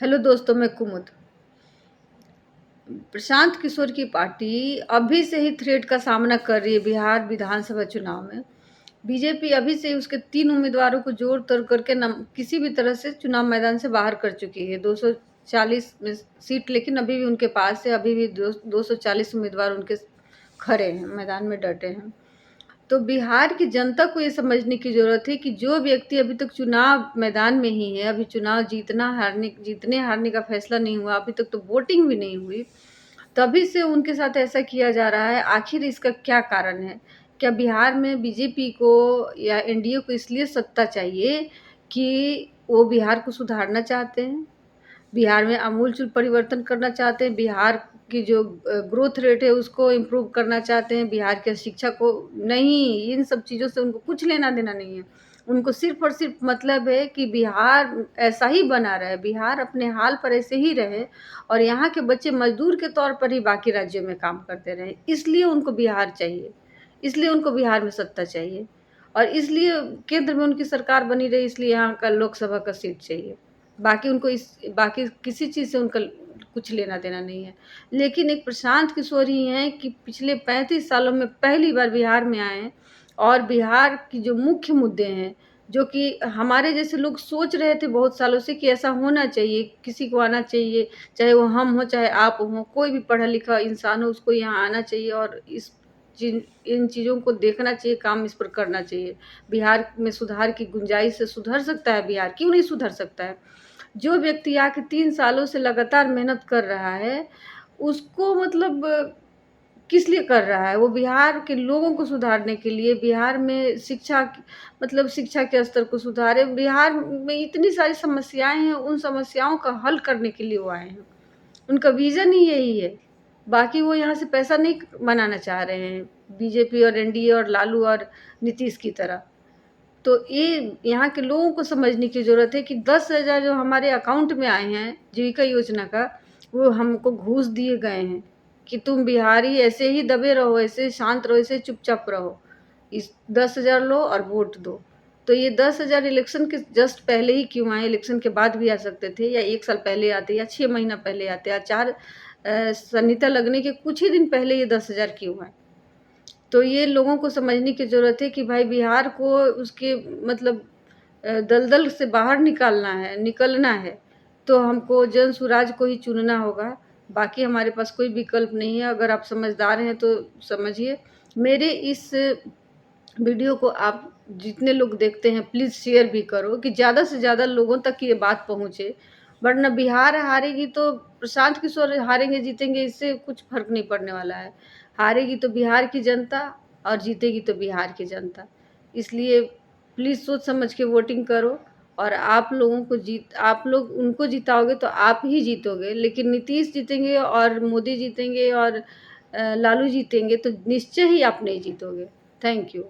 Hello दोस्तों, मैं कुमुद। प्रशांत किशोर की पार्टी अभी से ही थ्रेट का सामना कर रही है बिहार विधानसभा चुनाव में। बीजेपी अभी से ही उसके 3 उम्मीदवारों को जोड़-तोड़ करके किसी भी तरह से चुनाव मैदान से बाहर कर चुकी है। 240 में सीट लेकिन अभी भी उनके पास है, अभी भी 240 उम्मीदवार उनके खड़े हैं, मैदान में डटे हैं। तो बिहार की जनता को ये समझने की ज़रूरत है कि जो व्यक्ति अभी तक चुनाव मैदान में ही है, अभी चुनाव जीतने-हारने का फैसला नहीं हुआ, अभी तक तो वोटिंग भी नहीं हुई, तभी से उनके साथ ऐसा किया जा रहा है। आखिर इसका क्या कारण है? क्या बिहार में बीजेपी को या एनडीए को इसलिए सत्ता चाहिए कि वो बिहार को सुधारना चाहते हैं? बिहार में आमूल-चूल परिवर्तन करना चाहते हैं, बिहार की जो ग्रोथ रेट है उसको इम्प्रूव करना चाहते हैं, बिहार के शिक्षा को नहीं, इन सब चीज़ों से उनको कुछ लेना-देना नहीं है। उनको सिर्फ़ और सिर्फ़ मतलब है कि बिहार ऐसा ही बना रहे, बिहार अपने हाल पर ऐसे ही रहे और यहाँ के बच्चे मज़दूर के तौर पर ही बाकी राज्यों में काम करते रहें। इसलिए उनको बिहार चाहिए, इसलिए उनको बिहार में सत्ता चाहिए और इसलिए केंद्र में उनकी सरकार बनी रहे, इसलिए यहाँ का लोकसभा का सीट चाहिए। बाकी किसी चीज़ से उनका कुछ लेना-देना नहीं है। लेकिन एक प्रशांत किशोर ही हैं कि पिछले 35 सालों में पहली बार बिहार में आए हैं और बिहार की जो मुख्य मुद्दे हैं, जो कि हमारे जैसे लोग सोच रहे थे बहुत सालों से कि ऐसा होना चाहिए, किसी को आना चाहिए, चाहे वो हम हों, चाहे आप हों, कोई भी पढ़ा-लिखा इंसान हो, उसको यहाँ आना चाहिए और इन चीज़ों को देखना चाहिए, काम इस पर करना चाहिए। बिहार में सुधार की गुंजाइश है, सुधर सकता है बिहार, क्यों नहीं सुधर सकता है? जो व्यक्ति आके 3 सालों से लगातार मेहनत कर रहा है, उसको मतलब किस लिए कर रहा है? वो बिहार के लोगों को सुधारने के लिए, बिहार में शिक्षा के स्तर को सुधारे। बिहार में इतनी सारी समस्याएँ हैं, उन समस्याओं का हल करने के लिए वो आए हैं। उनका विज़न ही यही है। बाकी वो यहाँ से पैसा नहीं बनाना चाह रहे हैं, बीजेपी और एनडीए और लालू और नीतीश की तरह। तो ये यहाँ के लोगों को समझने की ज़रूरत है कि 10,000 जो हमारे अकाउंट में आए हैं जीविका योजना का, वो हमको घूस दिए गए हैं कि तुम बिहारी ऐसे ही दबे रहो, ऐसे शांत रहो, ऐसे चुपचाप रहो। इस 10,000 लो और वोट दो। तो ये 10,000 इलेक्शन के जस्ट पहले ही क्यों आए? इलेक्शन के बाद भी आ सकते थे या 1 साल पहले आते या 6 महीना पहले आते या संहिता लगने के कुछ ही दिन पहले ये 10,000 क्यों आए? तो ये लोगों को समझने की ज़रूरत है कि भाई बिहार को उसके मतलब दलदल से बाहर निकलना है, तो हमको जनसुराज को ही चुनना होगा। बाकी हमारे पास कोई विकल्प नहीं है, अगर आप समझदार हैं तो समझिए। मेरे इस वीडियो को आप जितने लोग देखते हैं प्लीज़ शेयर भी करो कि ज़्यादा से ज़्यादा लोगों तक ये बात पहुँचे, वरना बिहार हारेगी तो प्रशांत किशोर हारेंगे जीतेंगे इससे कुछ फ़र्क नहीं पड़ने वाला है। हारेगी तो बिहार की जनता और जीतेगी तो बिहार की जनता। इसलिए प्लीज़ सोच समझ के वोटिंग करो और आप लोग उनको जिताओगे तो आप ही जीतोगे, लेकिन नीतीश जीतेंगे और मोदी जीतेंगे और लालू जीतेंगे तो निश्चय ही आप नहीं जीतोगे। Thank you.